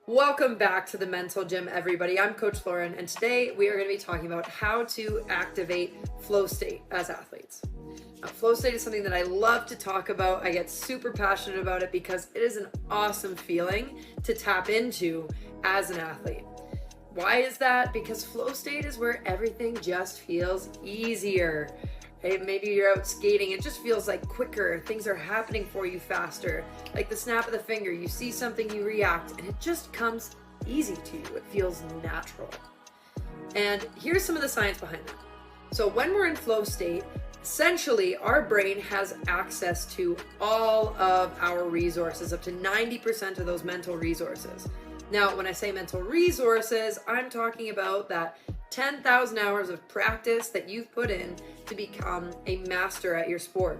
Welcome back to the Mental Gym, everybody. I'm Coach Lauren, and today we are going to be talking about how to activate flow state as athletes. Now, flow state is something that I love to talk about. I get super passionate about it because it is an awesome feeling to tap into as an athlete. Why is that? Because flow state is where everything just feels easier. Maybe you're out skating, it just feels like quicker, things are happening for you faster. Like the snap of the finger, you see something, you react, and it just comes easy to you. It feels natural. And here's some of the science behind that. So when we're in flow state, essentially our brain has access to all of our resources, up to 90% of those mental resources. Now, when I say mental resources, I'm talking about that 10,000 hours of practice that you've put in to become a master at your sport.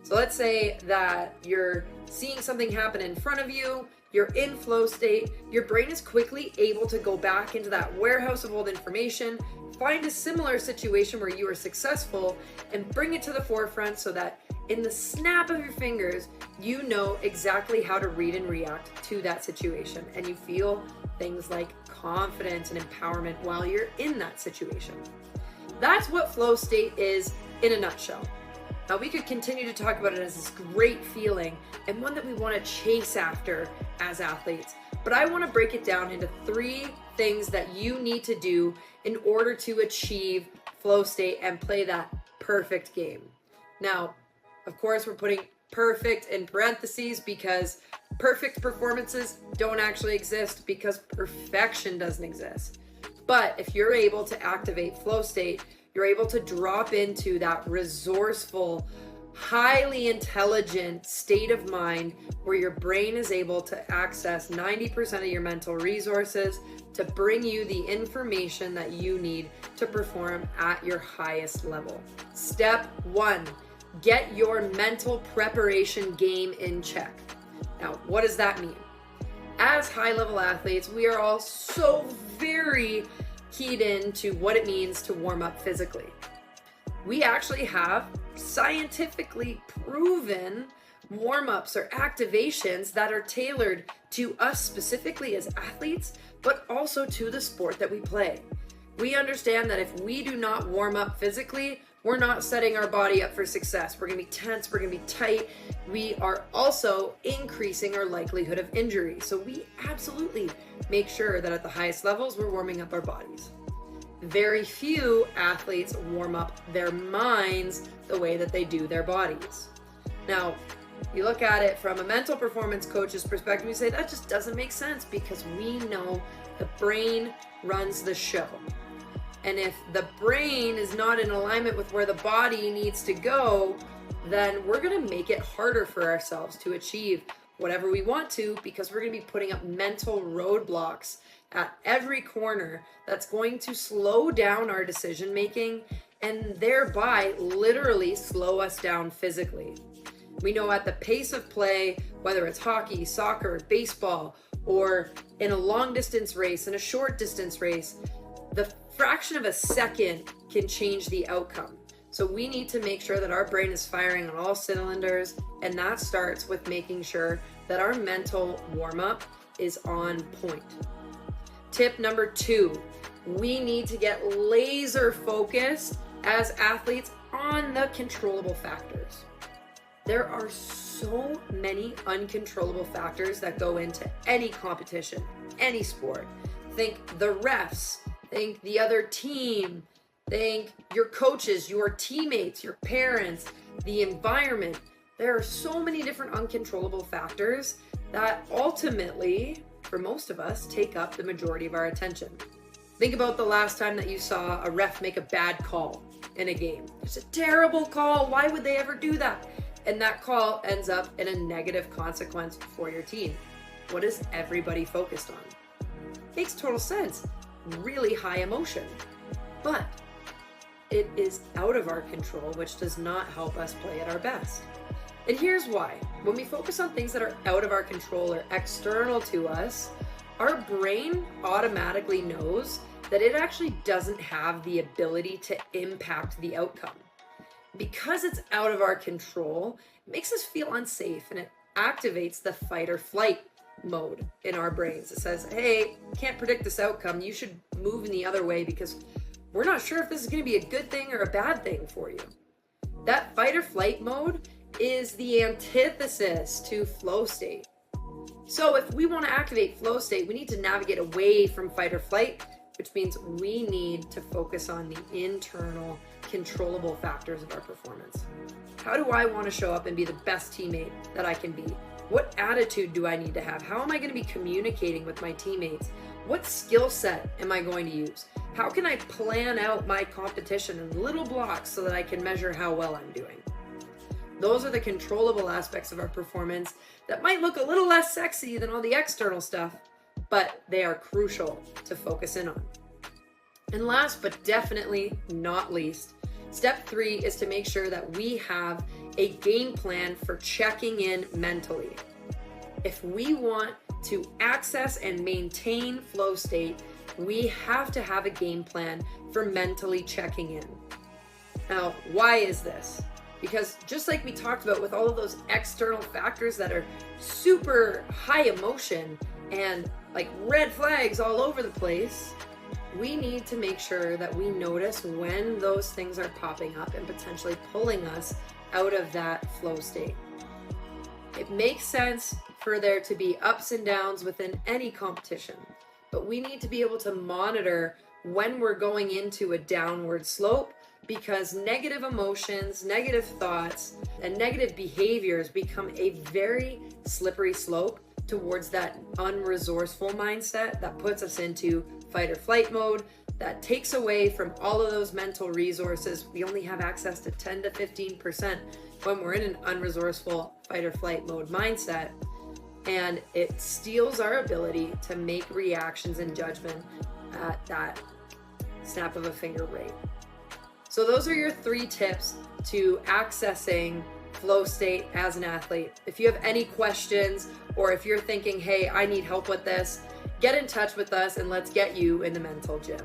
So let's say that you're seeing something happen in front of you, you're in flow state, your brain is quickly able to go back into that warehouse of old information, find a similar situation where you were successful, and bring it to the forefront so that in the snap of your fingers, you know exactly how to read and react to that situation. And you feel things like confidence and empowerment while you're in that situation. That's what flow state is in a nutshell. Now, we could continue to talk about it as this great feeling and one that we want to chase after as athletes. But I want to break it down into 3 things that you need to do in order to achieve flow state and play that perfect game. Now, of course, we're putting perfect in parentheses because perfect performances don't actually exist because perfection doesn't exist. But if you're able to activate flow state, you're able to drop into that resourceful, highly intelligent state of mind where your brain is able to access 90% of your mental resources to bring you the information that you need to perform at your highest level. Step 1, get your mental preparation game in check. Now, what does that mean? As high-level athletes, we are all so very keyed into what it means to warm up physically. We actually have scientifically proven warm-ups or activations that are tailored to us specifically as athletes, but also to the sport that we play. We understand that if we do not warm up physically, we're not setting our body up for success. We're gonna be tense, we're gonna be tight. We are also increasing our likelihood of injury. So we absolutely make sure that at the highest levels, we're warming up our bodies. Very few athletes warm up their minds the way that they do their bodies. Now, you look at it from a mental performance coach's perspective, you say that just doesn't make sense because we know the brain runs the show. And if the brain is not in alignment with where the body needs to go, then we're gonna make it harder for ourselves to achieve whatever we want to because we're gonna be putting up mental roadblocks at every corner that's going to slow down our decision making and thereby literally slow us down physically. We know at the pace of play, whether it's hockey, soccer, baseball, or in a long distance race, in a short distance race, the fraction of a second can change the outcome. So we need to make sure that our brain is firing on all cylinders, and that starts with making sure that our mental warm-up is on point. Tip number 2, we need to get laser focused as athletes on the controllable factors. There are so many uncontrollable factors that go into any competition, any sport. Think the refs, think the other team, think your coaches, your teammates, your parents, the environment. There are so many different uncontrollable factors that ultimately, for most of us, take up the majority of our attention. Think about the last time that you saw a ref make a bad call in a game. It's a terrible call. Why would they ever do that? And that call ends up in a negative consequence for your team. What is everybody focused on? Makes total sense. Really high emotion. But it is out of our control, which does not help us play at our best. And here's why. When we focus on things that are out of our control or external to us, our brain automatically knows that it actually doesn't have the ability to impact the outcome. Because it's out of our control, it makes us feel unsafe and it activates the fight or flight mode in our brains. It says, hey, can't predict this outcome. You should move in the other way because we're not sure if this is going to be a good thing or a bad thing for you. That fight or flight mode is the antithesis to flow state. So if we want to activate flow state, we need to navigate away from fight or flight, which means we need to focus on the internal controllable factors of our performance. How do I want to show up and be the best teammate that I can be? What attitude do I need to have? How am I going to be communicating with my teammates? What skill set am I going to use? How can I plan out my competition in little blocks so that I can measure how well I'm doing? Those are the controllable aspects of our performance that might look a little less sexy than all the external stuff, but they are crucial to focus in on. And last but definitely not least, step 3 is to make sure that we have a game plan for checking in mentally. If we want to access and maintain flow state, we have to have a game plan for mentally checking in. Now, why is this? Because just like we talked about with all of those external factors that are super high emotion and like red flags all over the place, we need to make sure that we notice when those things are popping up and potentially pulling us out of that flow state. It makes sense for there to be ups and downs within any competition, but we need to be able to monitor when we're going into a downward slope, because negative emotions, negative thoughts, and negative behaviors become a very slippery slope towards that unresourceful mindset that puts us into fight or flight mode, that takes away from all of those mental resources. We only have access to 10 to 15% when we're in an unresourceful fight or flight mode mindset, and it steals our ability to make reactions and judgment at that snap of a finger rate. So those are your 3 tips to accessing flow state as an athlete. If you have any questions, or if you're thinking, hey, I need help with this, get in touch with us and let's get you in the mental gym.